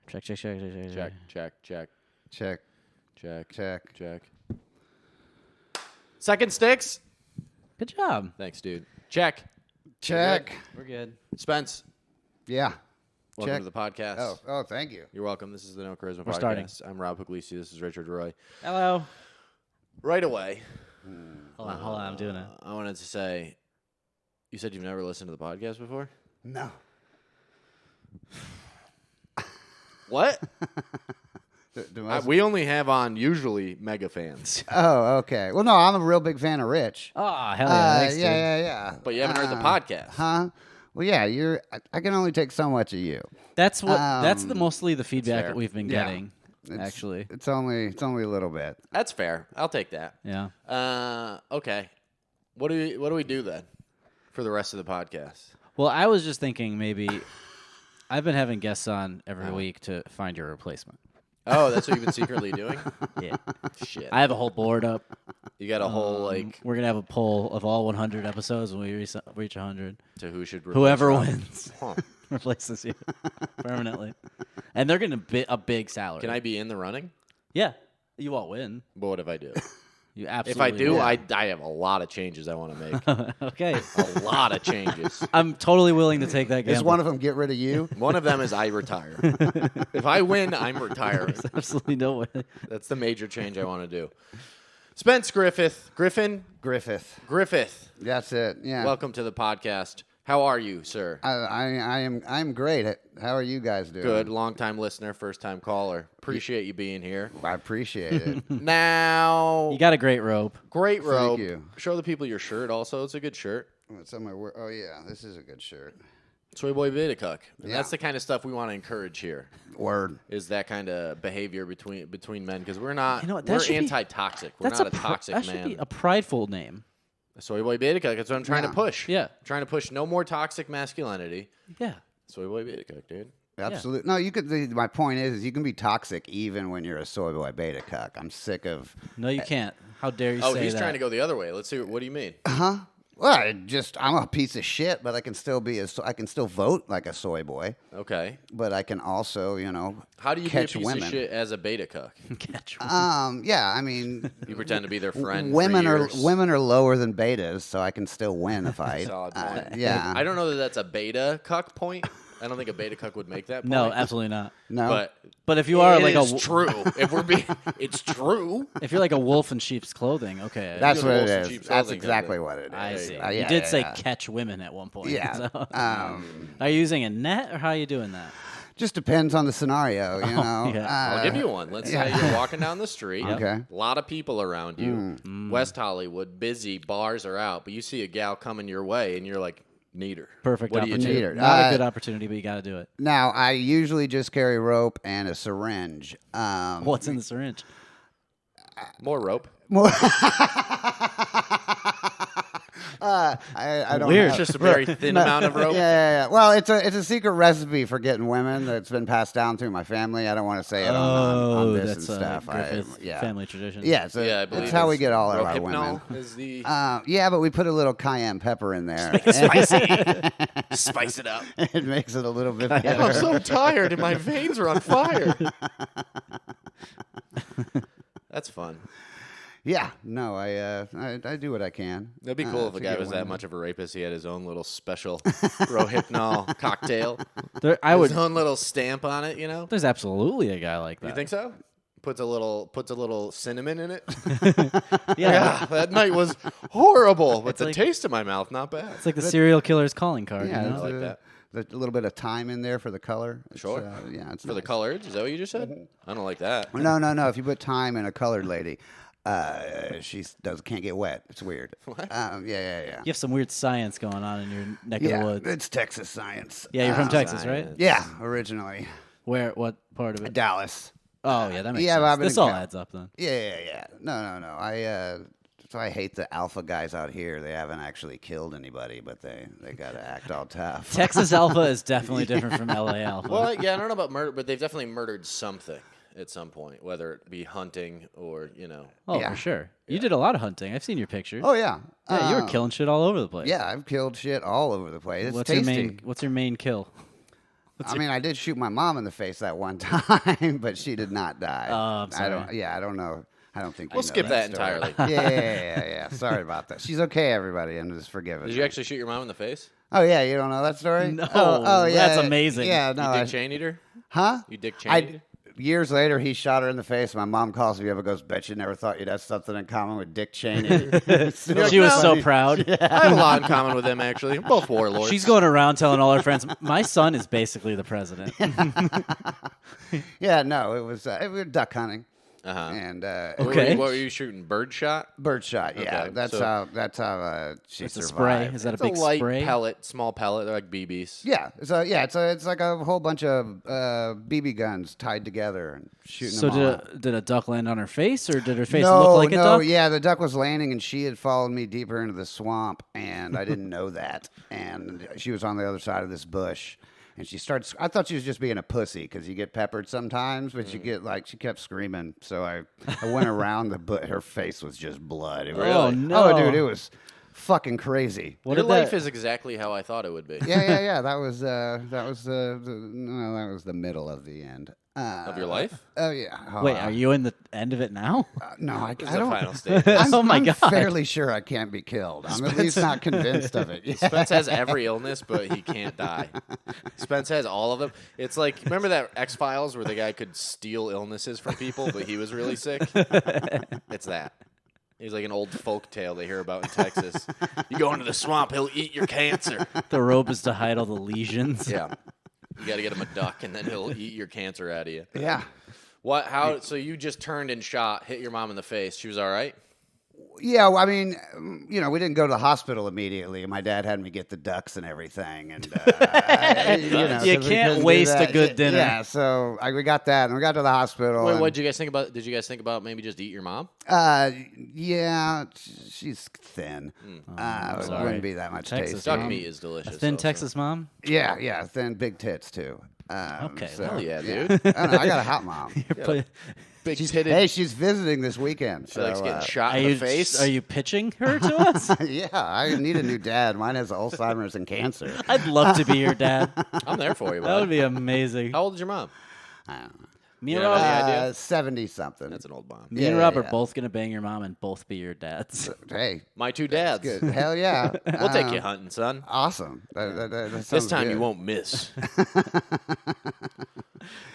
Check. Second sticks. Good job. Thanks, dude. Check. We're good. Spence, Yeah. welcome Check. to the podcast. Oh, thank you. You're welcome. This is the No Charisma We're Podcast. starting. I'm Rob Puglisi. This is Richard Roy. Hello. Right away, Hold on. I'm doing it. I wanted to say, you said you've never listened to the podcast before? No. What? Do most- We only have on usually mega fans, Oh, okay. Well, no, I'm a real big fan of Rich. Oh, hell yeah. Thanks, dude. Yeah. but you haven't heard the podcast. Huh? Well, yeah. I can only take so much of you. That's mostly the feedback fair. that we've been Yeah. getting, actually. It's only a little bit. That's fair. I'll take that. Yeah. Okay. What do we do then for the rest of the podcast? Well, I was just thinking maybe I've been having guests on every week to find your replacement. Oh, that's what you've been secretly doing? Yeah. Shit. I have a whole board up. You got a whole like We're going to have a poll of all 100 episodes when we reach 100. to who should replace Whoever Rob. wins Huh. replaces you permanently. And they're going to bid a big salary. Can I be in the running? Yeah. You won't win. But what if I do? You If absolutely I do, will. I have a lot of changes I want to make. Okay. A lot of changes. I'm totally willing to take that gamble. Is one of them get rid of you? One of them is I retire. If I win, I'm retiring. There's absolutely no way. That's the major change I want to do. Spence Griffith. Griffith. That's it. Yeah. Welcome to the podcast. How are you, sir? I'm great. How are you guys doing? Good. Long-time listener, first-time caller. Appreciate you being here. I appreciate it. Now, You got a great robe. great robe. you. Show the people your shirt also. It's a good shirt. What's on my work? Oh yeah, this is a good shirt. Soy Boy Beta Cuck. And Yeah. that's the kind of stuff we want to encourage here. Word. Is that kind of behavior between men because we're not You know what, that we're should be- anti-toxic. We're not a toxic that man. should be a prideful name. Soy Boy Beta Cuck. That's what I'm trying to Yeah. push. Yeah. Trying to push no more toxic masculinity. Yeah. Soy Boy Beta Cuck, dude. Absolutely. No, you could. My point is you can be toxic even when you're a soy boy beta cuck. I'm sick of. No, you can't. How dare you Oh, say he's that? trying to go the other way. Let's see. What do you mean? Well, I'm a piece of shit, but I can still I can still vote like a soy boy, Okay. but I can also, How do you catch be a piece women. of shit as a beta cuck? Catch Yeah, I mean, You pretend to be their friend. women for are years. lower than betas, so I can still win a fight. Solid point. Yeah. I don't know that that's a beta cuck point. I don't think a beta cuck would make that point. No, absolutely not. No. But if you are like it's a true. If we're being, it's true. if you're like a wolf in sheep's clothing, okay. That's You're what the it wolves in is. sheep's That's clothing, exactly David. what it is. I see. Yeah, You did say yeah. catch women at one point. Yeah. So- are you using a net or how are you doing that? Just depends on the scenario, you know. yeah. I'll give you one. Let's say you're walking down the street. Okay. A lot of people around you. West Hollywood, busy, bars are out, but you see a gal coming your way, and you're like, need her. Perfect What do you opportunity. do? Need her. Not a good opportunity, but you got to do it. Now, I usually just carry rope and a syringe. What's in the syringe? More rope. I don't Weird. have- Just a very thin amount of rope. Yeah. Well, it's a secret recipe for getting women that's been passed down through my family. I don't want to say it on this that's and stuff. Griffith yeah. family tradition. Yeah, so Yeah, I believe that's how we it's get all of our rohypnol women. is the Yeah, but we put a little cayenne pepper in there. spice it up. It makes it a little bit I'm better. so tired and my veins are on fire. That's fun. Yeah, no, I do what I can. That'd be cool if to a guy get was that women. much of a rapist. He had his own little special rohypnol cocktail. I would. His own little stamp on it, you know? There's absolutely a guy like that. You think so? Puts a little cinnamon in it. Yeah. Yeah, that night was horrible, but It's the like- taste in my mouth, not bad. It's like the serial killer's calling card. Yeah, you know? it's like a, that. there's a little bit of thyme in there for the color. It's, Sure. Yeah, it's For the nice. colors, is that what you just said? I don't like that. No. If you put thyme in a colored lady, she can't get wet. It's weird. What? Yeah. You have some weird science going on in your neck of Yeah, the woods. it's Texas science. Yeah, you're from Texas, right? science. Yeah, originally Where? What part of it? Dallas. Oh, yeah, that makes Yeah, but I've sense. been This in all Cal- adds up then. Yeah. No. So I hate the alpha guys out here. They haven't actually killed anybody, but they got to act all tough. Texas Alpha is definitely different from LA Alpha. Well, yeah, I don't know about murder, but they've definitely murdered something at some point, whether it be hunting or, Oh, Yeah. for sure. You did a lot of hunting. I've seen your pictures. Oh yeah. Yeah, you were killing shit all over the place. Yeah, I've killed shit all over the place. It's What's tasty. your main kill? I mean, I did shoot my mom in the face that one time, but she did not die. Oh, I'm sorry. I don't know. I don't think We'll you know skip that story. entirely. Yeah. Sorry about that. She's okay, everybody, and just forgive us. Did you actually shoot your mom in the face? Oh yeah, you don't know that story? No, Oh yeah, that's amazing. Yeah, no, You dick chain eater? huh? You dick chain eater? Years later, he shot her in the face. My mom calls me up and goes, "Bet you never thought you'd have something in common with Dick Cheney." She was so proud. I have a lot in common with them, actually. We're both warlords. She's going around telling all her friends, "My son is basically the president." Yeah, no, it was we were duck hunting. Uh-huh. And Okay. What were you shooting? Bird shot? birdshot. Yeah, Okay, that's so- how she It's a survived. spray. Is that a It's big a light spray? pellet, small pellet. They're like BBs. Yeah, it's like a whole bunch of BB guns tied together and shooting So them all. did a duck land on her face, or did her face no, look like a no, duck? yeah, the duck was landing, and she had followed me deeper into the swamp, and I didn't know that. And she was on the other side of this bush, and she started. I thought she was just being a pussy because you get peppered sometimes, but you get like she kept screaming. So I went around the bush. Her face was just blood. It was, Oh, no. Oh, dude, it was fucking crazy. What Your did life that? is exactly how I thought it would be. Yeah. That was the middle of the end. Of your life? Oh yeah. Oh, Wait, are you in the end of it now? No, I This is don't. the final stage. Oh my I'm God. fairly sure I can't be killed. I'm at least not convinced of it. Yeah. Spence has every illness, but he can't die. Spence has all of them. It's like, remember that X-Files where the guy could steal illnesses from people, but he was really sick? It's that. He's like an old folk tale they hear about in Texas. You go into the swamp, he'll eat your cancer. The rope is to hide all the lesions. Yeah. You got to get him a duck, and then he'll eat your cancer out of you. Yeah. What? How? So you just turned and shot, hit your mom in the face. She was all right? Yeah, well, I mean, we didn't go to the hospital immediately. My dad had me get the ducks and everything, and You 'cause we can't couldn't do waste a that. good dinner. Yeah, so we got that, and we got to the hospital. Wait, and, what did you guys think about? Did you guys think about maybe just eat your mom? Yeah, she's thin. It sorry. wouldn't be that much Texas taste. Duck Mom. meat is delicious. Thin also. Texas mom. Yeah, thin, big tits too. Okay, so, Hell yeah, dude. I don't know, I got a hot mom. Big titted. Hey, she's visiting this weekend. She So, likes getting shot Are in the you face. are you pitching her to us? yeah, I need a new dad. Mine has Alzheimer's and cancer. I'd love to be your dad. I'm there for you, That would bud. be amazing. How old is your mom? I don't know. Me You and have Rob, any idea? 70-something. That's an old mom. me and Yeah, Rob yeah, are yeah. both gonna bang your mom and both be your dads. Hey, My two dads. good. Hell yeah. We'll take you hunting, son. Awesome. That This sounds time you good. won't miss.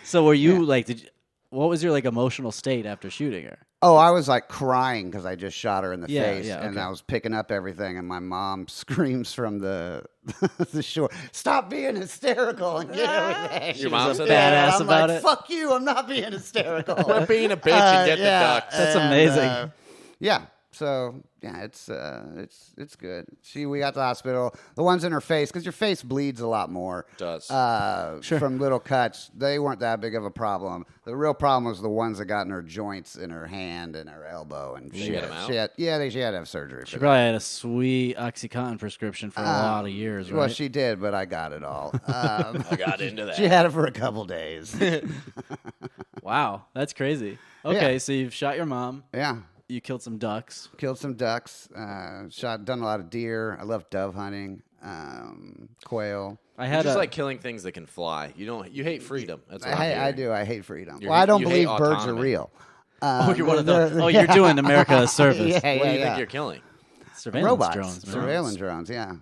So were you like? What was your like emotional state after shooting her? Oh, I was like crying because I just shot her in the Yeah, face, yeah, and okay. I was picking up everything, and my mom screams from the the shore, "Stop being hysterical and get everything." Your mom said that? Badass I'm about like, it. "Fuck you! I'm not being hysterical." Quit being a bitch and get the ducks. That's and, amazing. yeah. So yeah, it's good. We got to the hospital. The ones in her face, because your face bleeds a lot more. Does. From little cuts. They weren't that big of a problem. The real problem was the ones that got in her joints, in her hand, and her elbow, and She got 'em out? She had to have surgery. She For probably had a sweet OxyContin prescription for a lot of years, that. right? Well, she did, but I got it all. I got into that. She had it for a couple days. Wow, that's crazy. Okay, Yeah. so you've shot your mom. Yeah. You killed some ducks. Killed some ducks. Done a lot of deer. I love dove hunting. Quail. I You had just a, like killing things that can fly. You hate freedom. That's what I'm I hearing. do. I hate freedom. You're- Well, I don't you hate believe birds are autonomy. real. Oh, you're one of those. Oh, you're doing America a service. Yeah, What do you yeah. think you're killing? Surveillance Robots. drones, man. Surveillance drones, yeah.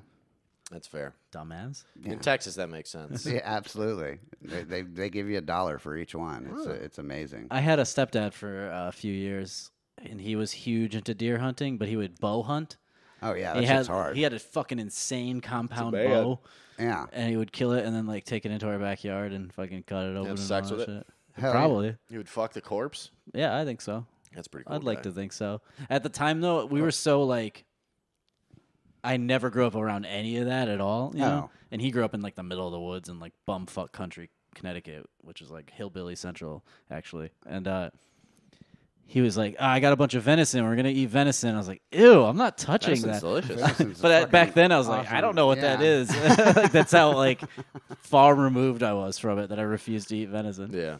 That's fair. Dumbass. In Texas, that makes sense. Yeah, absolutely. They give you $1 for each one. It's amazing. I had a stepdad for a few years, and he was huge into deer hunting, but he would bow hunt. Oh yeah, He that had shit's hard. he had a fucking insane compound bad. bow, Yeah. and he would kill it and then like take it into our backyard and fucking cut it open. Have and sex all with that it? shit. Hell yeah. Probably. You would fuck the corpse? Yeah, I think so. That's pretty cool. I'd like guy. to think so. At the time, though, we were so like, I never grew up around any of that at all, you know. Oh. And he grew up in like the middle of the woods in like bumfuck country, Connecticut, which is like hillbilly central, actually. And he was like, I got a bunch of venison. We're gonna eat venison. I was like, ew, I'm not touching Venison's that. delicious. Venison's But back fucking then, I was like, I awesome. don't know what that Yeah. is. Like, that's how like far removed I was from it that I refused to eat venison. Yeah.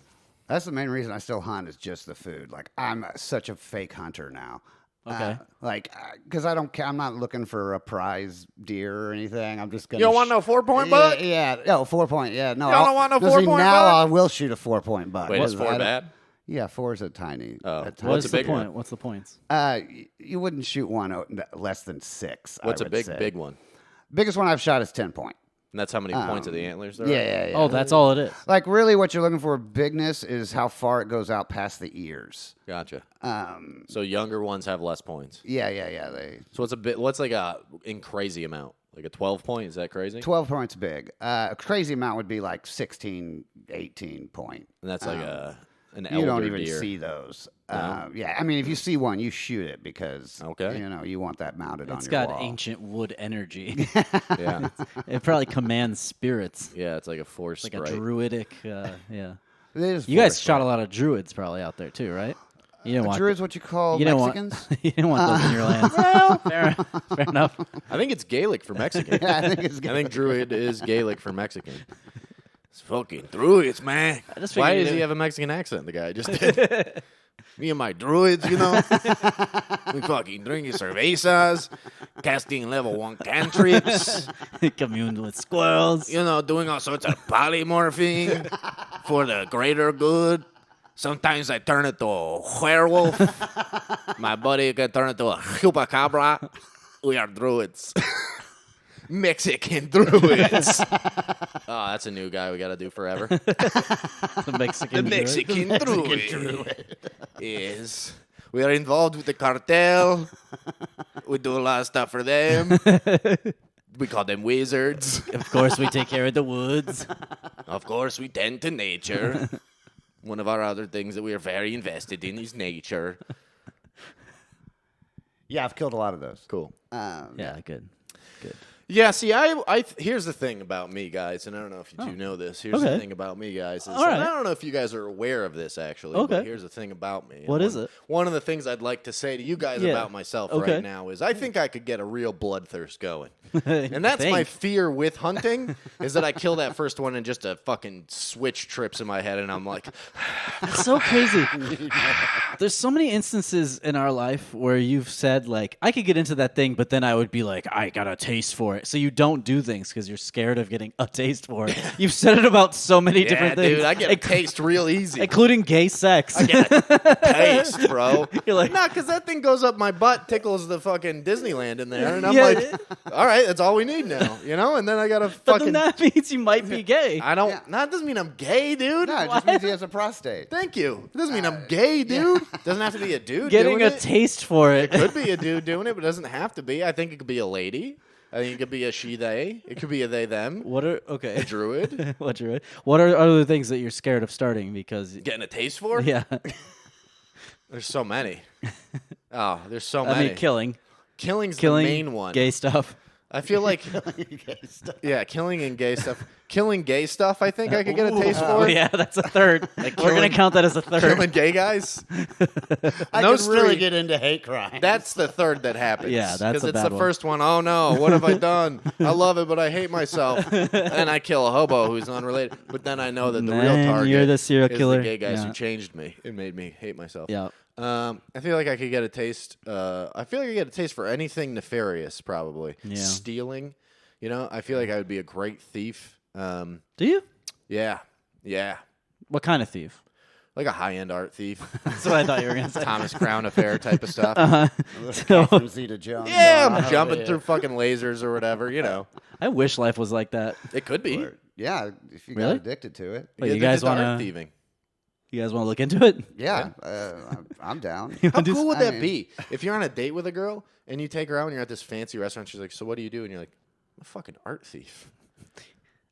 That's the main reason I still hunt is just the food. Like I'm such a fake hunter now. Okay. Because I'm not looking for a prize deer or anything. I'm just gonna. You don't want no 4-point buck? Yeah, no 4-point. Yeah, no. You don't want no see, 4-point now buck? I will shoot a 4-point buck. Wait, is 4 I don't- bad? Yeah, 4 is a tiny. Oh. a tiny What's a the big point? one? What's the points? You wouldn't shoot one less than 6. What's I a would big, say. big one? Biggest one I've shot is 10-point. And that's how many points of the antlers there Yeah. Oh, that's all it is. Like really, what you're looking for bigness is how far it goes out past the ears. Gotcha. So younger ones have less points. Yeah. They So what's like a in crazy amount? Like a 12 point? Is that crazy? 12 points big. A crazy amount would be like 16, 18 point. And that's like an elder You don't even deer. see those. No? Yeah, I mean, if you see one, you shoot it because Okay. you want that mounted on It's your got wall. ancient wood energy. Yeah. It probably commands spirits. Yeah, it's like a force Like sprite. a druidic. Yeah. It is You guys forest shot a lot of druids probably out there too, right? You didn't fire. want. Druid is what you call you didn't want. Mexicans? You didn't want those in your lands. Well, fair enough. I think it's Gaelic for Mexican. Yeah, I think it's I good. think druid is Gaelic for Mexican. It's fucking druids, man. just Why figured does it- he have a Mexican accent? The guy just did. Me and my druids, we fucking drinking cervezas, casting level 1 cantrips, Communed with squirrels. doing all sorts of polymorphing for the greater good. Sometimes I turn into a werewolf. My buddy can turn into a chupacabra. We are druids. Mexican druids. Oh, that's a new guy we got to do forever. The Mexican. druid. Druid is we are involved with the cartel. We do a lot of stuff for them. We call them wizards. Of course, we take care of the woods. Of course, we tend to nature. One of our other things that we are very invested in is nature. Yeah, I've killed a lot of those. Cool. Yeah, good. Yeah, see, here's the thing about me, guys, and I don't know if you do know this. Here's the Okay. thing about me, guys. Is, All right. and I don't know if you guys are aware of this, actually. Okay. But here's the thing about me. What is it? One of the things I'd like to say to you guys Yeah. about myself Okay. right now is I think I could get a real bloodthirst going. And that's my Think. fear with hunting, is that I kill that first one and just a fucking switch trips in my head, and I'm like, That's so crazy. There's so many instances in our life where you've said, like, I could get into that thing, but then I would be like, I got a taste for it. So you don't do things because you're scared of getting a taste for it. You've said it about so many yeah, different things. dude, I get a taste real easy. Including gay sex. I get a taste, bro. You're like- nah, because that thing goes up my butt, tickles the fucking Disneyland in there, and I'm Yeah. like, all right, that's all we need now, And then I gotta but fucking. then that means you might be gay. I don't. Yeah. That doesn't mean I'm gay, dude. No, it just means he has a prostate. Thank you. It doesn't mean I'm gay, dude. Doesn't have to be a dude. Getting doing a it. taste for it. Could be a dude doing it, but it doesn't have to be. I think it could be a lady. I think it could be a she, they. It could be a they, them. What are okay? A druid. What are other things that you're scared of starting because Getting a taste for? yeah, There's so many. Oh, there's so I many. mean killing Killing's the main one. gay stuff. I feel like, yeah, killing and gay stuff. Killing gay stuff, I think I could get a taste Oh for. yeah, that's a third. We're gonna killing- count that as a third. Killing gay guys. I Those could really three- get into hate crime. That's the third that happens. Yeah, that's a because it's bad the one. first one. Oh no, what have I done? I love it, but I hate myself. And I kill a hobo who's unrelated. But then I know that the real Man, target you're the serial is killer. the gay guys Yeah. who changed me. It made me hate myself. Yeah. I feel like I could get a taste. I feel like I get a taste for anything nefarious, probably. Yeah. Stealing. I feel like I would be a great thief. Do you? Yeah. What kind of thief? Like a high-end art thief. That's what I thought you were gonna say. Thomas Crown Affair type of stuff. Catherine Zeta-Jones. Yeah, going on I'm jumping over through fucking lasers or whatever, I wish life was like that. It could be. here. Yeah, if you Really? got addicted to it. Wait, Get you guys addicted to art wanna? thieving. You guys want to look into it? Yeah, I'm down. How cool would I that mean- be if you're on a date with a girl and you take her out and you're at this fancy restaurant? She's like, "So what do you do?" And you're like, "I'm a fucking art thief."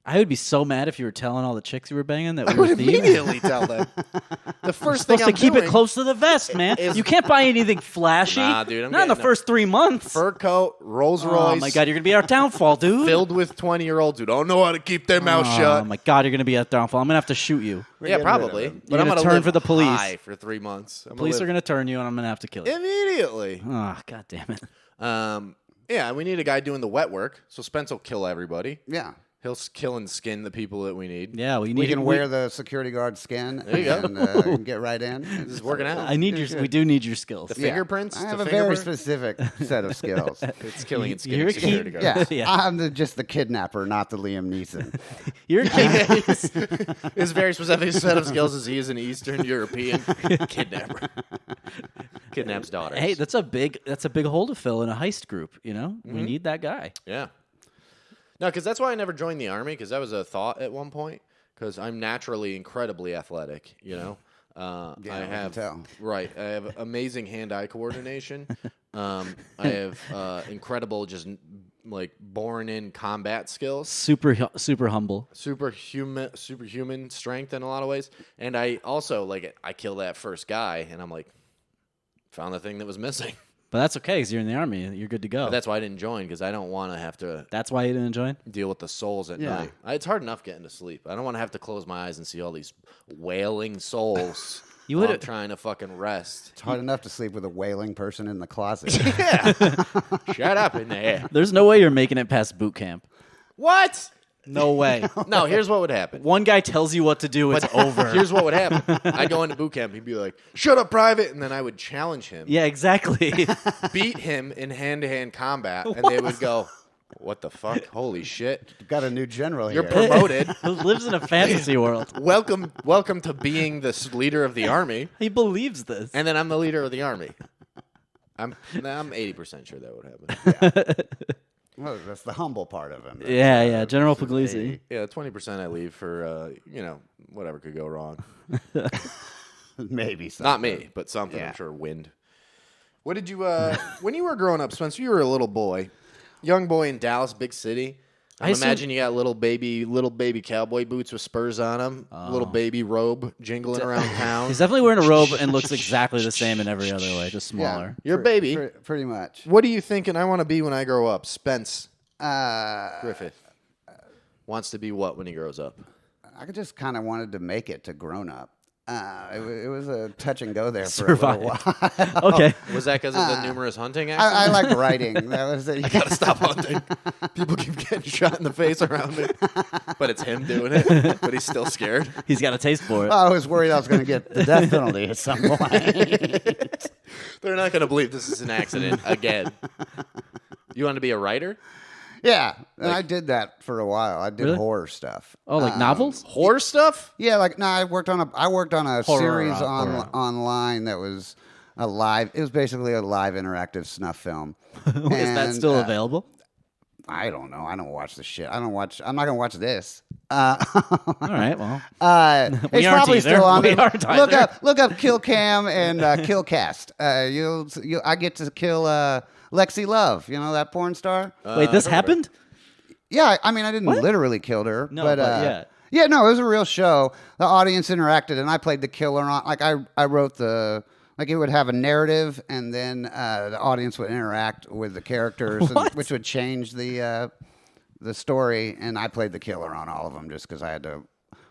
I would be so mad if you were telling all the chicks you were banging that I we were would thieves. immediately tell them. The first thing Supposed I'm to keep doing, it close to the vest, man. is- You can't buy anything flashy. Nah, dude, I'm Not in the getting a first 3 months. fur coat, Rolls Oh Royce. my god, you're gonna be our downfall, dude. filled with 20-year-olds who don't know how to keep their mouth Oh shut. my god, you're gonna be our downfall. I'm gonna have to shoot you. Yeah, getting rid of probably. him. But You're I'm gonna gonna turn live for the police. high for 3 months. Police are gonna turn you, and I'm gonna have to kill you. immediately. Oh god damn it. Yeah, we need a guy doing the wet work, so Spence will kill everybody. Yeah. He'll kill and skin the people that we need. Yeah, We can wear the security guard skin There you go. and get right in. This is working out. I need your. We do need your skills. The fingerprints? I have The a very fingerprint? specific set of skills. It's killing and You're skinning a key- security guards. Yeah, Yeah. I'm just the kidnapper, not the Liam Neeson. You're a king. His very specific set of skills is he is an Eastern European kidnapper. Kidnaps daughters. Hey, that's a big hole to fill in a heist group. You know, we need that guy. Yeah. No, because that's why I never joined the Army, because that was a thought at one point, because I'm naturally incredibly athletic, you know? Yeah, I I can have tell. Right. I have amazing hand-eye coordination. I have incredible, just like born-in combat skills. Super humble. Superhuman strength in a lot of ways. And I also, like, I kill that first guy, and I'm like, found the thing that was missing. But that's okay because you're in the army. You're good to go. But that's why I didn't join, because I don't want to have to That's why you didn't join? deal with the souls at Yeah. night. It's hard enough getting to sleep. I don't want to have to close my eyes and see all these wailing souls. You while I'm would've- trying to fucking rest. It's hard enough to sleep with a wailing person in the closet. Shut up in there. There's no way you're making it past boot camp. What? No way. No, here's what would happen. One guy tells you what to do, it's over. Here's what would happen. I'd go into boot camp. He'd be like, "Shut up, private," and then I would challenge him, Yeah, exactly. beat him in hand-to-hand combat, and they would go, "What the fuck? Holy shit! Got a new general You're here. promoted. Lives in a fantasy world. Welcome to being the leader of the army." He believes this. And then I'm the leader of the army. I'm 80% sure that would happen. Well, that's the humble part of him. Yeah, General Puglisi. Yeah, 20% I leave for whatever could go wrong. Maybe something. Not me, but something. Yeah. I'm sure wind. What did you when you were growing up, Spencer? You were a little boy, young boy in Dallas, big city. I imagine you got little baby cowboy boots with spurs on them, little baby robe jingling around town. He's definitely wearing a robe and looks exactly the same in every other way, just smaller. You're a baby. Pretty much. What are you thinking I want to be when I grow up? Spence Griffith wants to be what when he grows up? I just kind of wanted to make it to grown up. It was a touch and go there for a Survive. little while. Okay. Was that because of the numerous hunting accidents? I like writing. That was it. I gotta stop hunting. People keep getting shot in the face around me, but it's him doing it. But he's still scared. He's got a taste for it. I was worried I was going to get the death penalty at some point. They're not gonna believe this is an accident again. You want to be a writer? Yeah, and I did that for a while. I did Really? horror stuff. Oh, like novels? Horror stuff? Yeah, like no, I worked on a Horror, series horror. online that was a live. It was basically a live interactive snuff film. Is that still available? I don't know. I don't watch the shit. I'm not gonna watch this. All right, well. It's aren't probably either. still on. We aren't either. Look up Kill Cam and Killcast. I get to kill Lexi Love. You know that porn star. Wait, this happened? Yeah, I mean, I didn't literally kill her. No, but yeah. Yeah, no, it was a real show. The audience interacted, and I played the killer on. Like I wrote it would have a narrative, and then the audience would interact with the characters, which would change the story. And I played the killer on all of them just because I had to.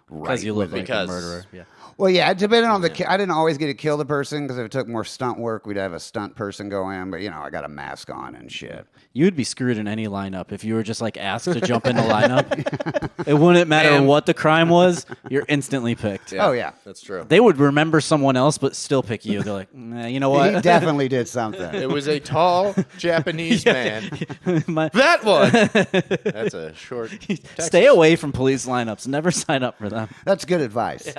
Because you look with like it. a murderer. Yeah. Well, yeah, it depended on I didn't always get to kill the person because if it took more stunt work, we'd have a stunt person go in. But I got a mask on and shit. You'd be screwed in any lineup if you were just like asked to jump in the lineup. It wouldn't matter what the crime was. You're instantly picked. Oh yeah, That's true. They would remember someone else, but still pick you. They're like, nah, you know he what? definitely did something. It was a tall Japanese man. My- That one. That's a short. Stay away from police lineups. Never sign up for them. That's good advice.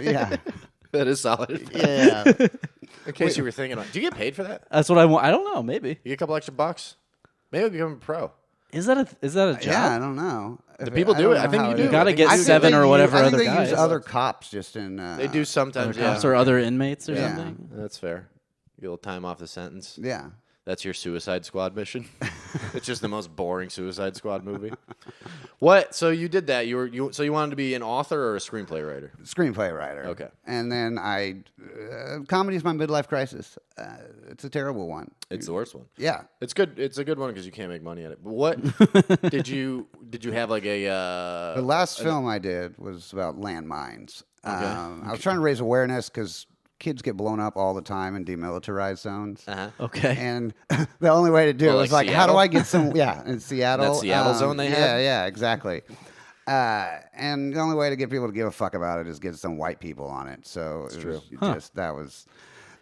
Yeah. That is solid. Yeah. In case you were thinking, do you get paid for that? That's what I want. I don't know. Maybe You get a couple extra bucks. Maybe become a pro. is that a job? Yeah, I don't know. The people do it. I think you do. You got to I think get they do. 7 or whatever I think other they guys. use other cops just in. They do sometimes. Other cops Yeah, or other inmates or Yeah. something. that's fair. You get a little time off the sentence. Yeah. That's your Suicide Squad mission. It's just the most boring Suicide Squad movie. What? So you did that? So you wanted to be an author or a screenplay writer? Screenplay writer. Okay. And then comedy is my midlife crisis. It's a terrible one. It's the worst one. Yeah. It's good. It's a good one because you can't make money at it. But what did you have like a? The last film I did was about landmines. I was trying to raise awareness because kids get blown up all the time in demilitarized zones. Okay. And the only way to do it was like, how do I get some? Yeah, in Seattle. That Seattle zone they had? Yeah, exactly. And the only way to get people to give a fuck about it is get some white people on it. So it's true. That was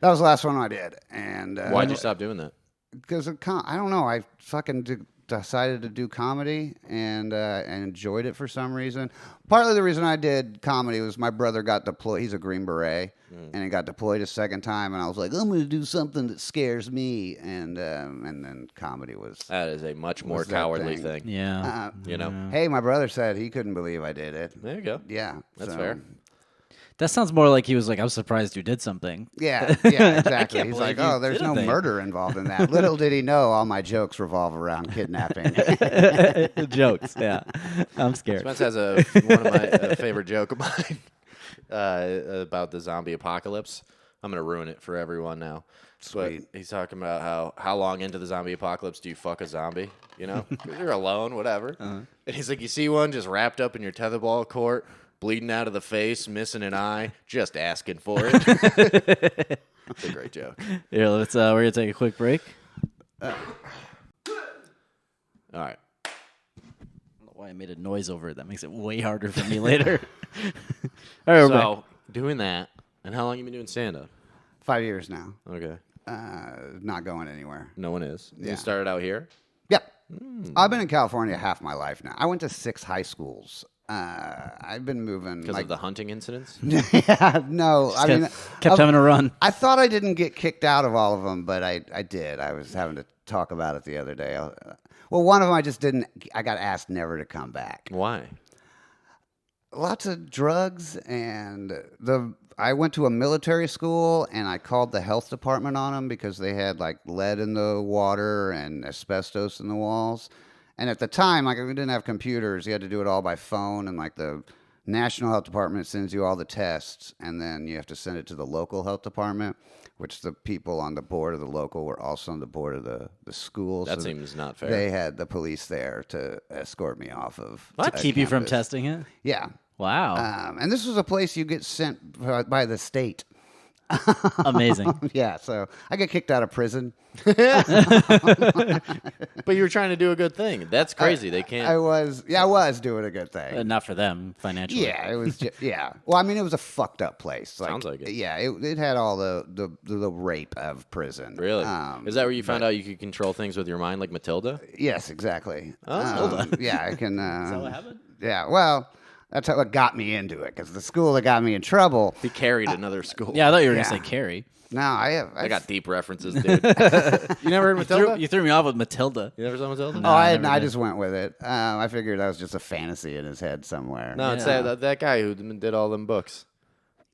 the last one I did. And Why'd you stop doing that? Because I don't know. I fucking decided to do comedy and enjoyed it for some reason. Partly the reason I did comedy was my brother got deployed. He's a Green Beret, and he got deployed a second time. And I was like, I'm going to do something that scares me. And then comedy was. That is a much more cowardly thing. Yeah. You know? Hey, my brother said he couldn't believe I did it. There you go. Yeah, That's so- fair. That sounds more like he was like, I was surprised you did something. Yeah, exactly. He's like, believe you oh, there's did a no thing." murder involved in that. Little did he know all my jokes revolve around kidnapping. Jokes. Yeah. I'm scared. Spence has one of my favorite joke of mine about the zombie apocalypse. I'm going to ruin it for everyone now. Sweet. But he's talking about how long into the zombie apocalypse do you fuck a zombie? You know? You're alone, whatever. And he's like, you see one just wrapped up in your tetherball court, bleeding out of the face, missing an eye, just asking for it. It's a great joke. Here, let's. We're gonna take a quick break. All right. I don't know why I made a noise over it. That makes it way harder for me later. All right, we're back. So, doing that, and how long you been doing stand-up? 5 years now. Okay. Not going anywhere. No one is. Yeah. You started out here? Yep. I've been in California half my life now. I went to 6 high schools. I've been moving Because of the hunting incidents? yeah, no. I mean, kept having to run. I thought I didn't get kicked out of all of them, but I did. I was having to talk about it the other day. Well, one of them I just didn't. I got asked never to come back. Why? Lots of drugs, and I went to a military school, and I called the health department on them because they had like lead in the water and asbestos in the walls. And at the time, like we didn't have computers, you had to do it all by phone, and like the National Health Department sends you all the tests, and then you have to send it to the local health department, which the people on the board of the local were also on the board of the school. That so seems not fair. They had the police there to escort me off of. Keep you from campus. testing it. Yeah. Wow. And this was a place you get sent by the state. Amazing. Yeah, so I got kicked out of prison. But you were trying to do a good thing. That's crazy. They can't. I was doing a good thing. Not for them financially. Yeah, it was. Yeah. Well, I mean, it was a fucked up place. Sounds like it. Yeah, it had all the rape of prison. Really? Is that where you found out you could control things with your mind, like Matilda? Yes, exactly. Oh, yeah, I can. Is that what happened? Yeah. Well, that's what got me into it because the school that got me in trouble. He carried another school. Yeah, I thought you were Yeah. gonna say Carrie. No, I got deep references, dude. You never heard Matilda? You threw me off with Matilda. You never saw Matilda? Oh, I never did. just went with it. I figured that was just a fantasy in his head somewhere. No, it's Yeah. that guy who did all them books.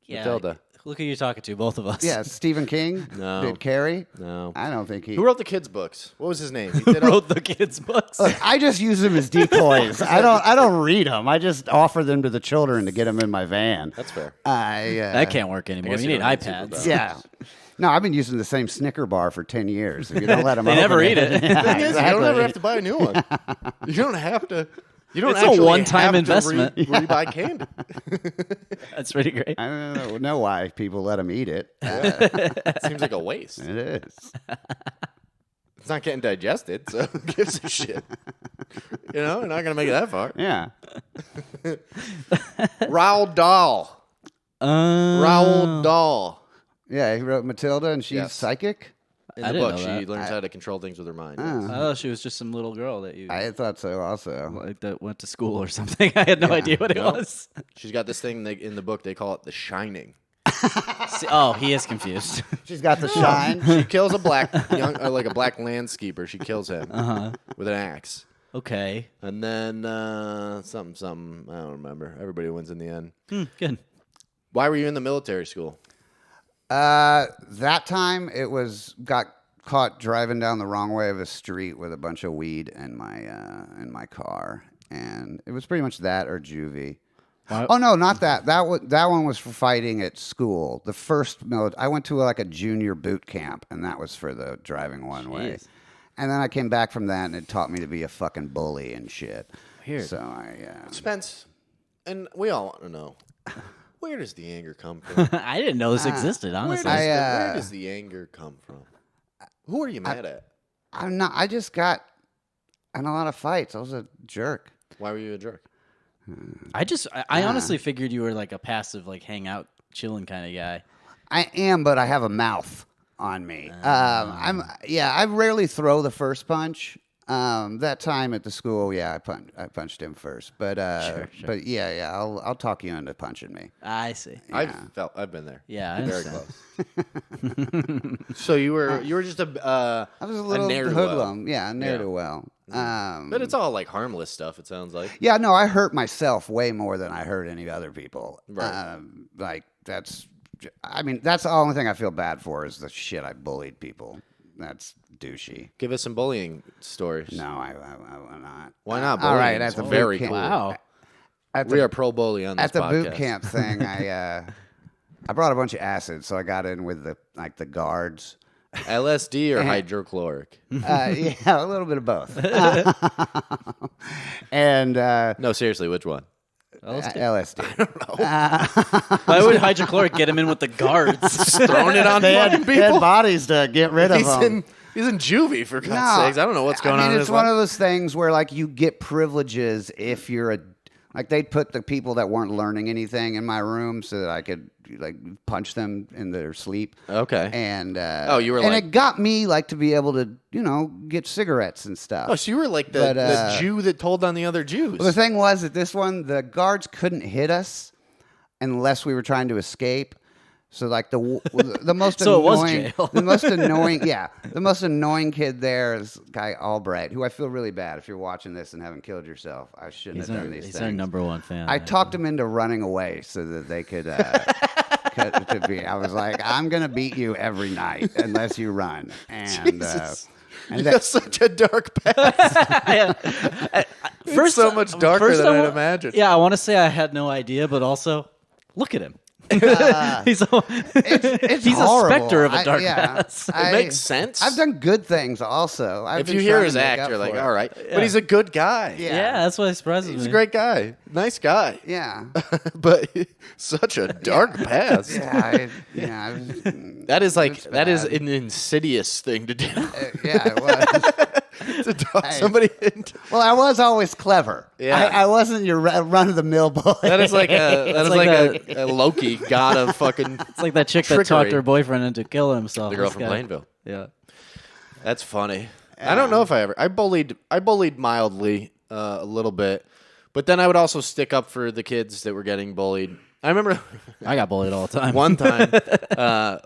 Matilda. Look who you're talking to, both of us. Yeah, Stephen King No. did Carrie. No. I don't think he. Who wrote the kids' books? What was his name? He Who did all- wrote the kids' books? Look, I just use them as decoys. I don't read them. I just offer them to the children to get them in my van. That's fair. That can't work anymore. guess You you need don't need iPads. Superbad. Yeah. No, I've been using the same Snicker bar for 10 years. If you don't let them They never eat it. Yeah, The thing is, you don't exactly. ever have to buy a new one. You don't have to. You don't It's a actually one-time have to investment. rebuy candy. That's pretty great. I don't know why people let them eat it. Seems like a waste. It is. It's not getting digested, so who gives a shit? You know, you're not gonna make it that far. Yeah. Roald Dahl. Roald Dahl. Yeah, he wrote Matilda, and she's Yes. psychic? In I the didn't book, know she that. learns how to control things with her mind. Oh. I thought she was just some little girl that you I thought so also. like that went to school or something. I had no idea what it No. was. She's got this thing in the book. They call it the Shining. Oh, he is confused. She's got the shine. She kills a black like a black landscaper. She kills him with an axe. Okay. And then something. I don't remember. Everybody wins in the end. Good. Why were you in the military school? That time it got caught driving down the wrong way of a street with a bunch of weed in my car, and it was pretty much that or juvie. Why- Oh no, not that. That one was for fighting at school. The first I went to like a junior boot camp, and that was for the driving one way. Jeez. And then I came back from that, and it taught me to be a fucking bully and shit. Weird. So I Spence, and we all want to know. Where does the anger come from? I didn't know this existed, honestly. Where does the anger come from? Who are you mad at? I'm not. I just got in a lot of fights. I was a jerk. Why were you a jerk? I honestly figured you were like a passive, like hang out, chilling kind of guy. I am, but I have a mouth on me. I rarely throw the first punch. That time at the school, I punched him first. But Sure. but I'll talk you into punching me. I see. Yeah. I've been there. Yeah, I Very understand. close. So you were just I was a little ne'er-do-well. hoodlum. Yeah, ne'er-do-well. But it's all like harmless stuff. It sounds like. Yeah, no, I hurt myself way more than I hurt any other people. Right. That's the only thing I feel bad for is the shit I bullied people. That's douchey. Give us some bullying stories. No, I will not. Why not? All right, Bullying at is the very boot camp, Wow. We are pro bully on this at the podcast. boot camp thing. I brought a bunch of acid, so I got in with the guards. LSD or hydrochloric? Yeah, a little bit of both. And No, seriously, which one? LSD. Why would hydrochloric get him in with the guards? Throwing it on fucking They had people. bodies to get rid of them. He's in juvie for God's sakes. I don't know what's going on. in It's his one life. of those things where like you get privileges if you're they'd put the people that weren't learning anything in my room so that I could like punch them in their sleep. Okay. And you were and like- it got me like to be able to get cigarettes and stuff. Oh, so you were like But, the Jew that told on the other Jews. Well, the thing was that this one, the guards couldn't hit us unless we were trying to escape. So like the most So it was annoying, jail. the most annoying kid there is guy Albright, who I feel really bad if you're watching this and haven't killed yourself. I shouldn't have done these He's things. our number one fan. I talked him into running away so that they could. I was like, I'm gonna beat you every night unless you run. And Jesus. and You that- got such a dark past. First, so much darker than I'd imagined. Yeah, I want to say I had no idea, but also, look at him. he's it's he's a horrible. specter of a dark yeah, past. It makes sense. I've done good things also. I've if been you hear trying his to make act, up you're like, for it. all right. But he's a good guy. Yeah. That's what surprises me. He's a great guy. Nice guy. Yeah. But such a dark past. Yeah. That is like It's that is bad. an insidious thing to do. Yeah, it was. to talk somebody into. Well, I was always clever. Yeah. I wasn't your run of the mill bully. That is like a Loki god of fucking It's like that chick that trickery. talked her boyfriend into killing himself. The girl This from guy. Plainville. Yeah. That's funny. I don't know if I bullied mildly a little bit, but then I would also stick up for the kids that were getting bullied. I remember I got bullied all the time. one time,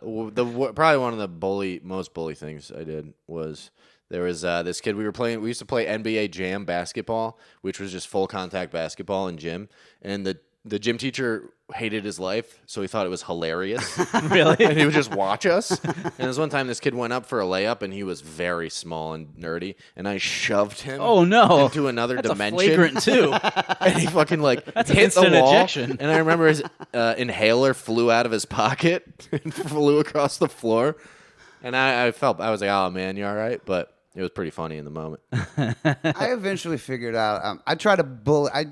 probably one of the most bully things I did was there was this kid we used to play NBA Jam basketball, which was just full contact basketball in gym, and the gym teacher hated his life, so he thought it was hilarious. Really? And he would just watch us. And this one time, this kid went up for a layup, and he was very small and nerdy, and I shoved him Oh, no. into another That's dimension. a flagrant, too. And he fucking like That's an hit the instant wall. ejection. And I remember his inhaler flew out of his pocket and flew across the floor. And I was like, oh, man, you all right? But it was pretty funny in the moment. I eventually figured out. I try to bully. I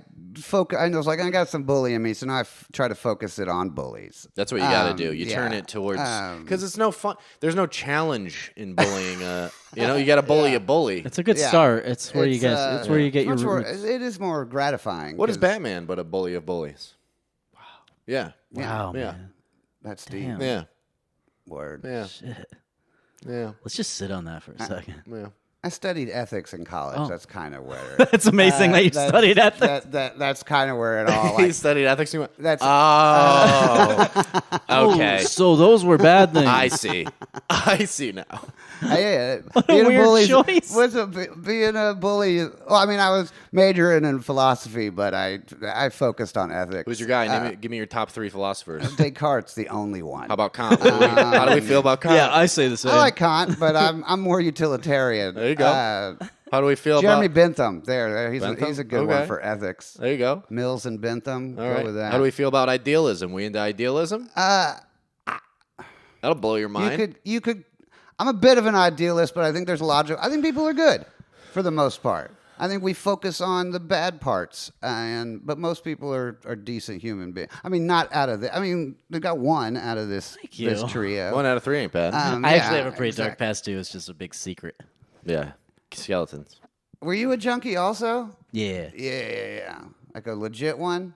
was like, I got some bully in me, so now I try to focus it on bullies. That's what you got to do. You turn yeah. it towards because it's no fun. There's no challenge in bullying. You got to bully a bully. It's a good Yeah. start. It's where you It's, get. It's where you get your much more- roots. It is more gratifying. What is 'cause Batman but a bully of bullies? Wow. Yeah. Wow, Yeah. man. That's deep. Damn. Yeah. Word. Yeah. Shit. Yeah. Let's just sit on that for a second. Yeah. I studied ethics in college. Oh. That's kind of where. It's amazing that you studied ethics. That's kind of where it all. He Like, studied ethics. And he went, That's- oh, okay. So those were bad things. I see. I see now. yeah, What a being weird bully, choice. being a bully. Well, I mean, I was majoring in philosophy, but I focused on ethics. Who's your guy? Give me your top 3 philosophers. Descartes, the only one. How about Kant? How do we feel about Kant? Yeah, I say the same. I like Kant, but I'm more utilitarian. There you go. How do we feel Jeremy about Bentham. He's Bentham? a good Okay. one for ethics. There you go. Mills and Bentham. All Go right. with that. How do we feel about idealism? We into idealism? That'll blow your mind. You could. I'm a bit of an idealist, but I think there's logic. I think people are good for the most part. I think we focus on the bad parts, but most people are decent human beings. I mean, not out of the. I mean, they got one out of this you. trio. 1 out of 3 ain't bad. I actually have a pretty dark past too. It's just a big secret. Yeah, skeletons. Were you a junkie also? Yeah, Yeah. Like a legit one?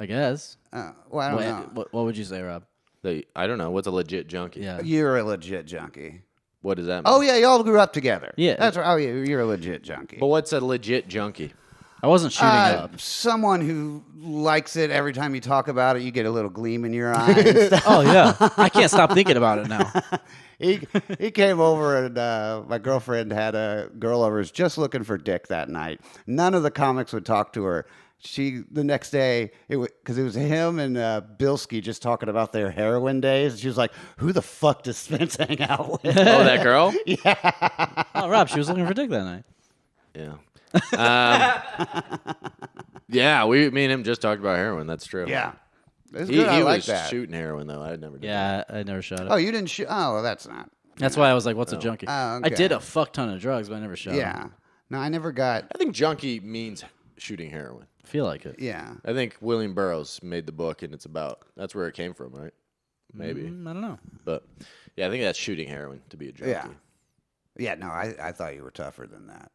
I guess. Well, I don't know. What would you say, Rob? I don't know. What's a legit junkie? Yeah. You're a legit junkie. What does that mean? Oh yeah, y'all grew up together. Yeah. That's right. Oh yeah, you're a legit junkie. But what's a legit junkie? I wasn't shooting up. Someone who likes it every time you talk about it, you get a little gleam in your eye. And stuff. Oh yeah, I can't stop thinking about it now. He came over and my girlfriend had a girl over who was just looking for dick that night. None of the comics would talk to her. The next day, because it was him and Bilski just talking about their heroin days. She was like, "Who the fuck does Spence hang out with?" Oh, that girl? Oh, Rob, she was looking for dick that night. Yeah. Yeah, me and him just talked about heroin. That's true. Yeah, it's He good. I like was that. shooting heroin, though. I never did. Yeah, I never shot it. Oh, you didn't shoot? Oh, well, that's not. That's why I was like, "What's a junkie?" Oh, I okay. did a fuck ton of drugs, but I never shot. Yeah. No, I never got. I think junkie means shooting heroin. I feel like it. Yeah. I think William Burroughs made the book, and that's where it came from, right? Maybe. I don't know. But, yeah, I think that's shooting heroin to be a junkie. Yeah. Yeah. No, I thought you were tougher than that.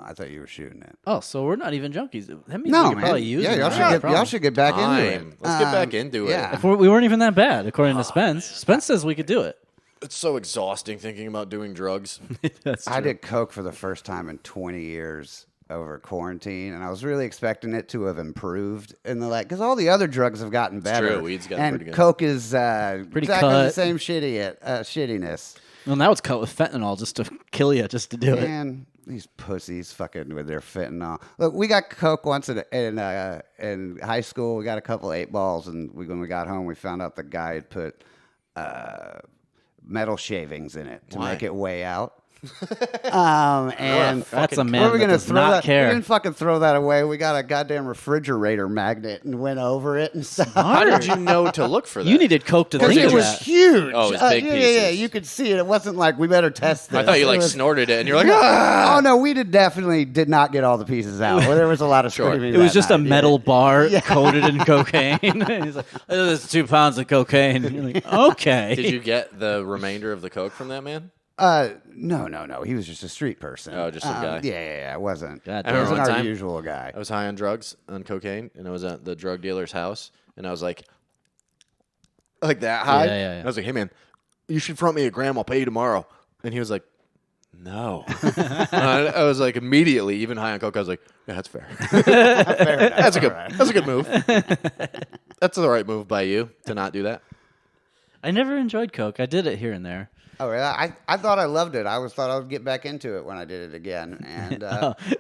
I thought you were shooting it. Oh, so we're not even junkies. That means No, we could man. probably use Yeah, it. y'all should get back into it. Let's get back into it. Yeah. If we weren't even that bad, according to Spence. Spence says we could do it. It's so exhausting thinking about doing drugs. That's I true. did coke for the first time in 20 years over quarantine, and I was really expecting it to have improved in the because all the other drugs have gotten better. true. Weed's gotten and pretty good. coke is exactly the cut. same shittiness. Well, now it's cut with fentanyl just to kill you, just to do it. Man, these pussies fucking with their fentanyl. Look, we got coke once in high school. We got a couple 8-balls, and when we got home, we found out the guy had put metal shavings in it to Why? make it weigh out. And That's a what man are we that gonna does throw not that? care. We didn't fucking throw that away. We got a goddamn refrigerator magnet and went over it and stuff. How did you know to look for that? You needed coke to Because think it of was that. huge. Oh, it was big yeah, pieces. you could see it. It wasn't like we better test this. I thought you It was- snorted it and you're like, ah! Oh no, we definitely did not get all the pieces out. Well, there was a lot of screaming. It was that just a night. metal bar coated in cocaine. And he's like, oh, "There's 2 pounds of cocaine." And you're like, "Okay." Did you get the remainder of the coke from that man? No. He was just a street person. Oh, just some guy. Yeah. It wasn't. God It damn. I remember wasn't one our time- usual guy. I was high on drugs, on cocaine, and I was at the drug dealer's house, and I was like that high. Yeah. And I was like, "Hey man, you should front me a gram. I'll pay you tomorrow." And he was like, "No." I was like, immediately, even high on coke, I was like, "Yeah, that's fair. That's a good move. That's the right move by you to not do that." I never enjoyed coke. I did it here and there. Oh, really? I thought I loved it. I thought I would get back into it when I did it again. And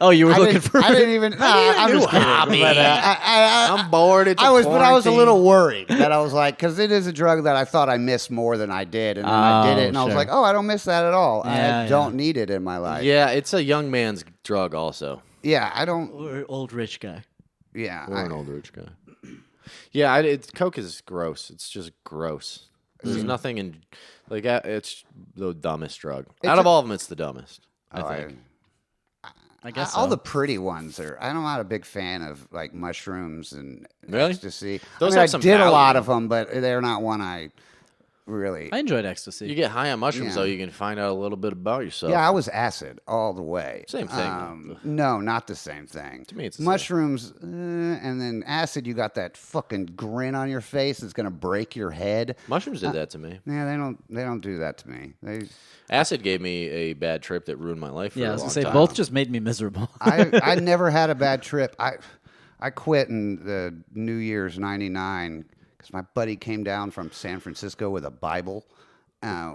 Oh, you were I looking didn't, for. I didn't even. No, I'm just kidding. But, I'm bored. It's I was a quarantine. little worried that I was like, because it is a drug that I thought I missed more than I did, and then I did it, and I was sure. like, oh, I don't miss that at all. Yeah, I don't need it in my life. Yeah, it's a young man's drug also. Yeah, I don't. Or old rich guy. Yeah, Or an old rich guy. Yeah, coke is gross. It's just gross. There's nothing in it's the dumbest drug. Out of all of them, it's the dumbest. I think. I guess all so. the pretty ones are. I'm not a big fan of like mushrooms and Really? ecstasy. Those I have some did a value. lot of them, but they're not one I really. I enjoyed ecstasy. You get high on mushrooms, Yeah. though, you can find out a little bit about yourself. Yeah, I was acid all the way. Same thing. No, not the same thing. To me, it's the same. mushrooms, and then acid. You got that fucking grin on your face that's gonna break your head. Mushrooms did that to me. Yeah, they don't do that to me. Acid gave me a bad trip that ruined my life for yeah, I a was long gonna say time. both just made me miserable. I never had a bad trip. I quit in the New Year's '99 because my buddy came down from San Francisco with a Bible.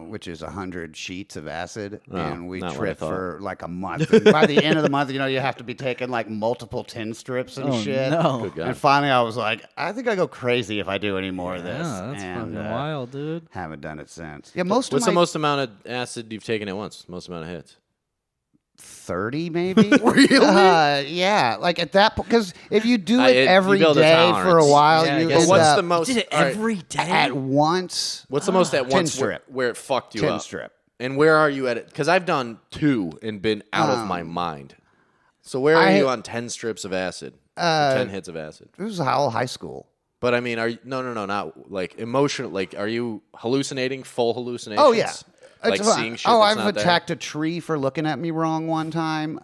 Which is 100 sheets of acid, and we not what I tripped thought. for like a month. And by the end of the month, you have to be taking like multiple 10 strips and Oh, shit. no. Good God. And finally, I was like, I think I go crazy if I do any more of this. Yeah, that's and, fucking wild, dude. Haven't done it since. Yeah, most What's of the my most amount of acid you've taken at once? Most amount of hits? 30 maybe. Really? Yeah, like at that point, because if you do You it every build a day for a tolerance. while, Yeah, I you guess end What's up the most? Did it all right, every day. at once. What's the most at 10 once where, strip. where it fucked you 10 up? strip. And where are you at it? Because I've done 2 and been out of my mind. So where are you on 10 strips of acid? Or 10 hits of acid? It was all high school. But I mean, are you, no, not like emotional. Like, are you hallucinating? Full hallucinations? Oh yeah. Like It's seeing shit. oh, that's I've not attacked a tree for looking at me wrong one time.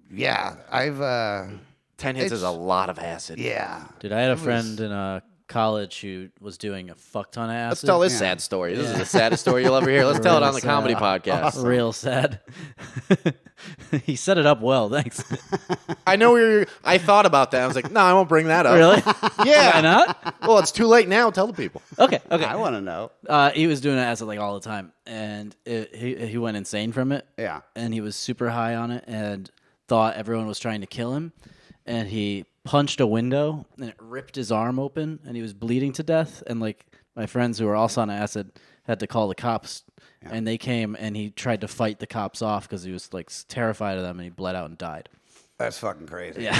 Yeah, I've 10 hits is a lot of acid. yeah. Dude, I had a friend in college who was doing a fuck ton of acid. Let's tell this sad story. This is the saddest story you'll ever hear. Let's tell it on the sad. comedy podcast. Real sad. He set it up well, thanks. I know I thought about that. I was like, no, I won't bring that up. Really? Yeah. Why not? Well, it's too late now. Tell the people. Okay. I want to know. He was doing acid like all the time, and he went insane from it. Yeah. And he was super high on it, and thought everyone was trying to kill him, and he punched a window, and it ripped his arm open, and he was bleeding to death. And like my friends who were also on acid had to call the cops. Yeah. And they came, and he tried to fight the cops off because he was like terrified of them, and he bled out and died. That's fucking crazy. Yeah.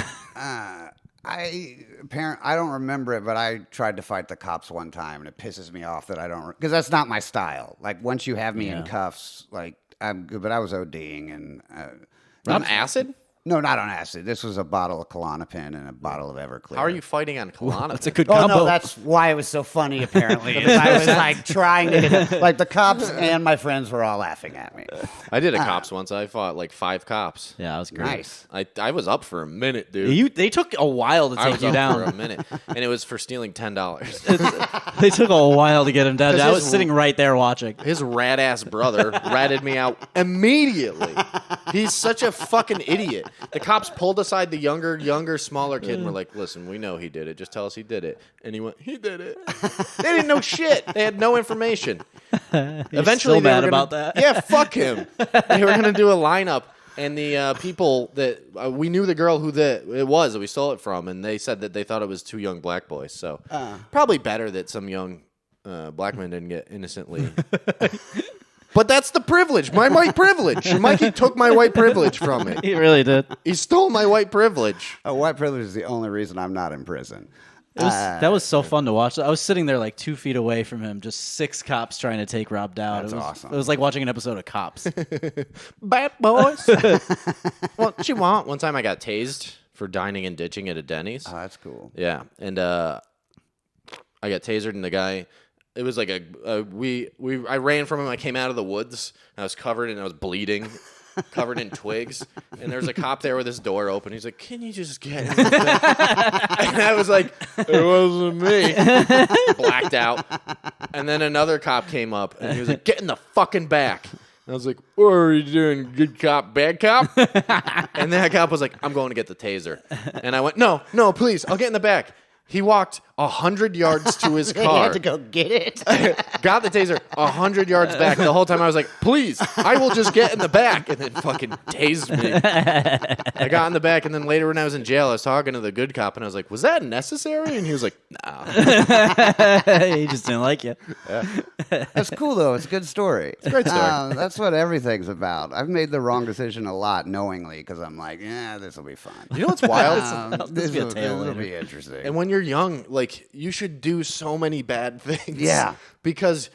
I don't remember it, but I tried to fight the cops one time, and it pisses me off that I don't, because that's not my style. Like once you have me in cuffs, like I'm good, but I was ODing and On acid? no, not on acid. This was a bottle of Klonopin and a bottle of Everclear. How are you fighting on Klonopin? That's a good Oh combo. no, that's why it was so funny. Apparently, is I was like trying to get it, like the cops and my friends were all laughing at me. I did a cops once. I fought like 5 cops. Yeah, that was great. Nice. I was up for a minute, dude. They took a while to I take was you up down. for a minute, and it was for stealing $10. They took a while to get him down. I was his- sitting right there watching. His rat ass brother ratted me out immediately. He's such a fucking idiot. The cops pulled aside the younger, smaller kid and were like, "Listen, we know he did it. Just tell us he did it." And he went, "He did it." They didn't know shit. They had no information. Eventually, so they mad were gonna, about that. Yeah, fuck him. They were gonna do a lineup. And the people that we knew the girl who it was that we stole it from, and they said that they thought it was 2 young black boys. So probably better that some young black men didn't get innocently. But that's the privilege, my white privilege. Mikey took my white privilege from me. He really did. He stole my white privilege. White privilege is the only reason I'm not in prison. That was so fun to watch. I was sitting there like 2 feet away from him, just 6 cops trying to take Rob down. That's it was awesome. It was like watching an episode of Cops. Bad boys. What you want? One time I got tased for dining and ditching at a Denny's. Oh, that's cool. Yeah, and I got tasered, and the guy, it was like I ran from him. I came out of the woods, and I was covered, and I was bleeding, covered in twigs. And there's a cop there with his door open. He's like, "Can you just get in?" And I was like, "It wasn't me." Blacked out. And then another cop came up, and he was like, "Get in the fucking back." And I was like, "What are you doing? Good cop, bad cop?" And that cop was like, "I'm going to get the taser." And I went, No, please, I'll get in the back. He walked 100 yards to his You car. had to go get it. Got the taser 100 yards back. The whole time I was like, "Please, I will just get in the back," and then fucking tased me. I got in the back, and then later when I was in jail, I was talking to the good cop, and I was like, "Was that necessary?" And he was like, "Nah." He just didn't like you. That's cool though. It's a good story. It's a great story. That's what everything's about. I've made the wrong decision a lot knowingly because I'm like, yeah, this will be fun. You know what's wild? This be a will tale later. be interesting. And when you're young, like, you should do so many bad things. Yeah. Because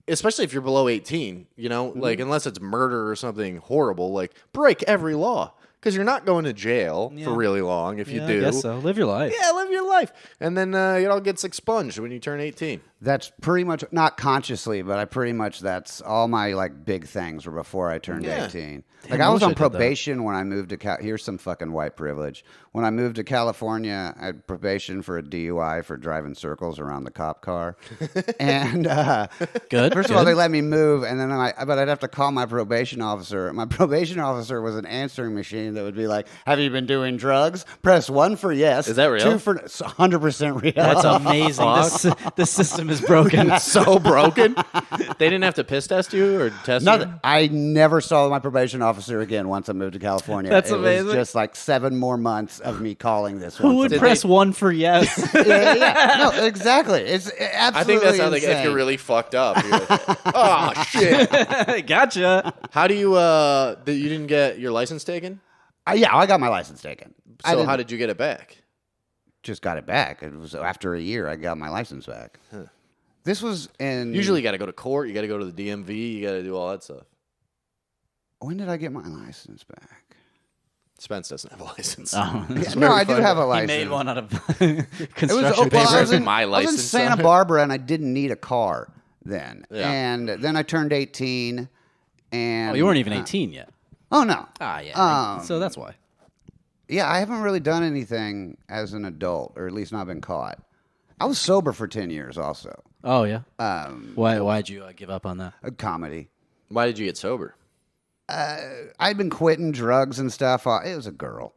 especially if you're below 18, you know, like, unless it's murder or something horrible, like, break every law. Because you're not going to jail for really long if you do. I guess so. Live your life. Yeah, live your life. And then it all gets expunged when you turn 18. That's pretty much, not consciously, but that's all my like big things were before I turned 18. Like I was on probation when I moved to here's some fucking white privilege. When I moved to California, I had probation for a DUI for driving circles around the cop car. And Good. first of all, they let me move, and then but I'd have to call my probation officer. My probation officer was an answering machine that would be like, "Have you been doing drugs? Press 1 for yes. Is that real? 2 for 100% real." That's amazing. This system is broken. It's so broken. They didn't have to piss test you or test Nothing. you? I never saw my probation officer again once I moved to California. That's it amazing. was just like 7 more months of me calling this Who once would a press 1 for yes? month. Yeah. No, exactly. It's absolutely I think that's how they, if insane. you're really fucked up. You're like, oh, shit. Gotcha. How do you, you didn't get your license taken? I got my license taken. So how did you get it back? Just got it back. It was after a year I got my license back. This was in... Usually you got to go to court. You got to go to the DMV. You got to do all that stuff. When did I get my license back? Spence doesn't have a license. Oh. Yeah, no, I do have a He license. made one out of It was construction well, I paper. was in, My I was in license Santa on it. Barbara, and I didn't need a car then. Yeah. And then I turned 18, and Oh, you weren't even 18 yet. Oh no. Ah, yeah. Um, So that's why. Yeah, I haven't really done anything as an adult, or at least not been caught. I was sober for 10 years, also. Oh, yeah. Why'd you give up on that? A comedy. Why did you get sober? I'd been quitting drugs and stuff. It was a girl.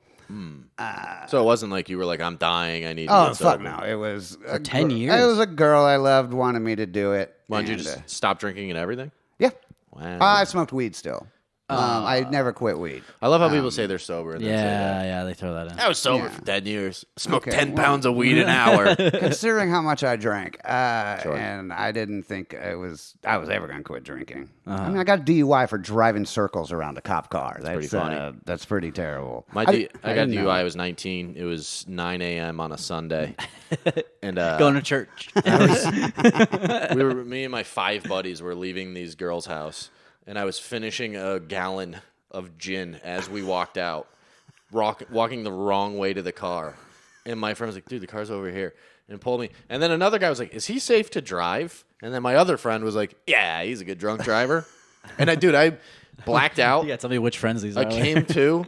So it wasn't like you were like, I'm dying, I need to Oh, get fuck sober. no. It was for 10 years? It was a girl I loved, wanted me to do it. Why don't you and, just stop drinking and everything? yeah. Wow. I smoked weed still. I never quit weed. I love how people say they're sober and then say that. Yeah, they throw that in. I was sober Yeah. for 10 years. Smoked Okay, 10 well- pounds of weed an hour. Considering how much I drank, Sure. and I didn't think I was ever going to quit drinking. I mean, I got a DUI for driving circles around a cop car. That's pretty funny. That's pretty terrible. I got didn't know. DUI. I was 19. It was 9 a.m. on a Sunday. And Going to church. me and my 5 buddies were leaving these girls' house, and I was finishing a gallon of gin as we walked out, walking the wrong way to the car. And my friend was like, dude, the car's over here. And pulled me. And then another guy was like, is he safe to drive? And then my other friend was like, yeah, he's a good drunk driver. And I blacked out. Yeah, tell me which friends these I are. came to.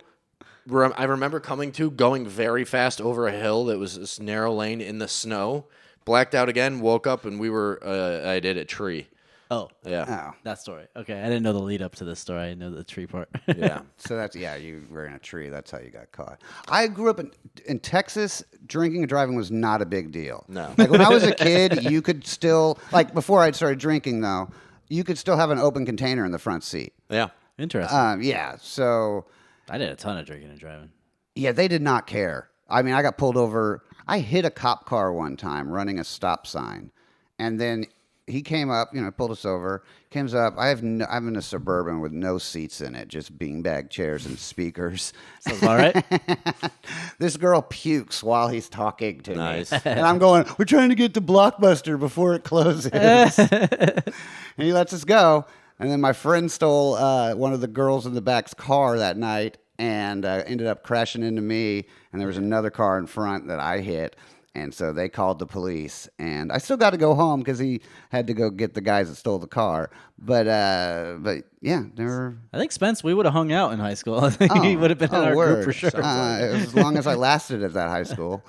I remember coming to, going very fast over a hill that was this narrow lane in the snow. Blacked out again, woke up, and we were, I did a tree. Oh, Yeah. Oh, that story. Okay, I didn't know the lead up to this story. I know the tree part. Yeah. so that's you were in a tree. That's how you got caught. I grew up in Texas. Drinking and driving was not a big deal. No. Like when I was a kid, you could still before I started drinking though, you could still have an open container in the front seat. Yeah. Interesting. Yeah. So I did a ton of drinking and driving. yeah, they did not care. I mean, I got pulled over. I hit a cop car one time running a stop sign, and then he came up, pulled us over. Comes up. I'm in a Suburban with no seats in it, just beanbag chairs and speakers. Sounds all right. This girl pukes while he's talking to Nice. me, and I'm going, "We're trying to get to Blockbuster before it closes," and he lets us go. And then my friend stole one of the girls in the back's car that night, and ended up crashing into me. And there was another car in front that I hit. And so they called the police, and I still got to go home because he had to go get the guys that stole the car. But yeah, they were. I think Spence, we would have hung out in high school. I think he would have been in our word. group for sure. As long as I lasted at that high school.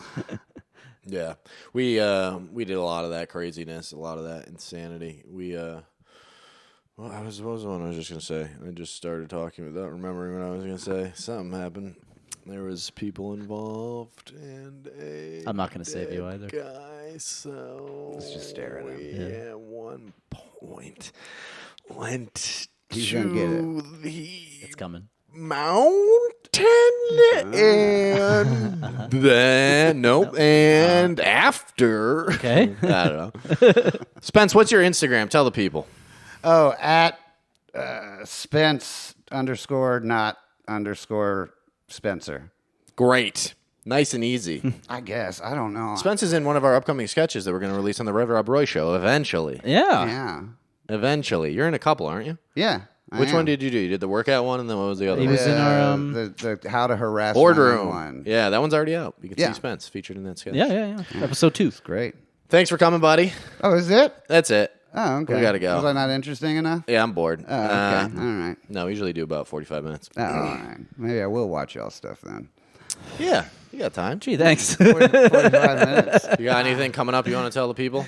Yeah. We did a lot of that craziness, a lot of that insanity. What was the one I was just going to say? I just started talking without remembering what I was going to say. Something happened. There was people involved and a I'm not going to save you either. guy, so Let's just stare at him. we at one point went He's gonna get to the It's coming. mountain and then and after Okay. I don't know. Spence, what's your Instagram? Tell the people. Oh, at Spence _not_ Spencer. Great. Nice and easy. I guess. I don't know. Spence is in one of our upcoming sketches that we're going to release on the Red Rob Roy show eventually. Yeah. Yeah. Eventually. You're in a couple, aren't you? Yeah. I Which am. one did you do? You did the workout one, and then what was the other He one? was in our the how to harass Boardroom. one. Yeah, that one's already out. You can Yeah. see Spence featured in that sketch. Yeah. Episode 2. Great. Thanks for coming, buddy. Oh, is it? That's it. Oh, okay. We gotta go. Was I not interesting enough? Yeah, I'm bored. Oh, okay. All right. No, we usually do about 45 minutes. Oh, all right. Maybe I will watch y'all stuff then. Yeah, you got time. Gee, thanks. 45 minutes. You got anything coming up you want to tell the people?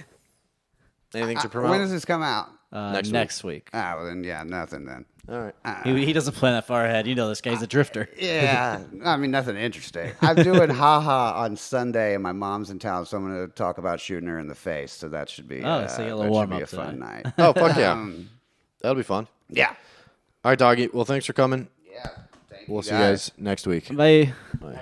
Anything to promote? When does this come out? Next week. Ah, well then, yeah, nothing then. All right. He doesn't plan that far ahead. You know this guy's a drifter. Yeah, I mean nothing interesting. I'm doing haha on Sunday, and my mom's in town, so I'm going to talk about shooting her in the face. So that should be. Oh, so you get a little that should warm-up be a fun tonight. night. Oh, fuck yeah. That'll be fun. Yeah. All right, doggy. Well, thanks for coming. Yeah. Thank We'll see you guys next week. Bye. Bye.